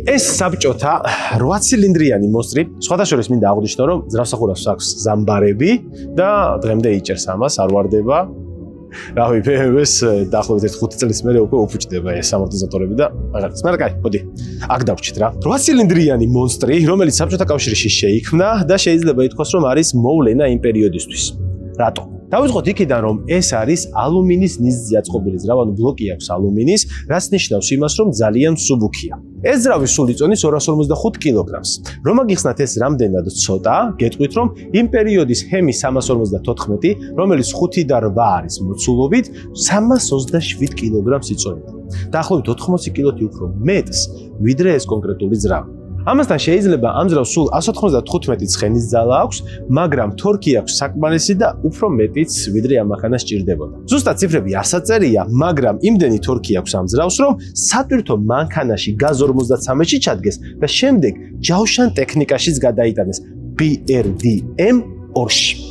ეს საბჭოთა 8 ცილინდრიანი მონსტრი, სხვადასხვა მინდა აღვნიშნო, რომ ძრავსახურავს აქვს ზამბარები და დღემდე იჭერს ამას, არ ვარდება. რავი, BMW-ს დაახლოებით 5 წლის მერე უკვე უფუჭდება ეს ამორტიზატორები და რაღაც. მაგრამ კაი, მოდი. აქ დავჭით რა. 8 ცილინდრიანი მონსტრი, რომელიც საბჭოთა კავშირში შეიქმნა და შეიძლება ითქვას, რომ არის მოვლენა იმ პერიოდისთვის. რატო? დავიწყოთ იქიდან, რომ ეს არის ალუმინის ნიზზე აწყობილი ძრავა, ანუ ბლოკი აქვს ალუმინის, რაც ნიშნავს იმას, რომ ძალიან მსუბუქია. ეს ძრავი სულ იწონის 255 კილოგრამს. რომ აგიხსნათ ეს რამდენად ცოტა, გეტყვით, რომ იმ პერიოდის ჰემი 354, რომელიც 5 და 8 არის მოცულობით, 327 კილოგრამს იწონიდა. დაახლოებით 80 კილოთი უფრო მეტს, ვიდრე ეს კონკრეტული ძრავა. ამასთან შეიძლება ამ ძრავს სულ 195 ცხენის ძალა აქვს, მაგრამ თორქი აქვს საკმარისი და უფრო მეტიც, ვიდრე ამახანა სჭირდებოდა. ზუსტად ციფრები არ საწერია, მაგრამ იმდენი თორქი აქვს ამ ძრავს, რომ სატვირთო მანქანაში GAZ-53-ში ჩადგეს და შემდეგ ჯავშან ტექნიკაშიც გადაიტანეს BRDM-2-ში.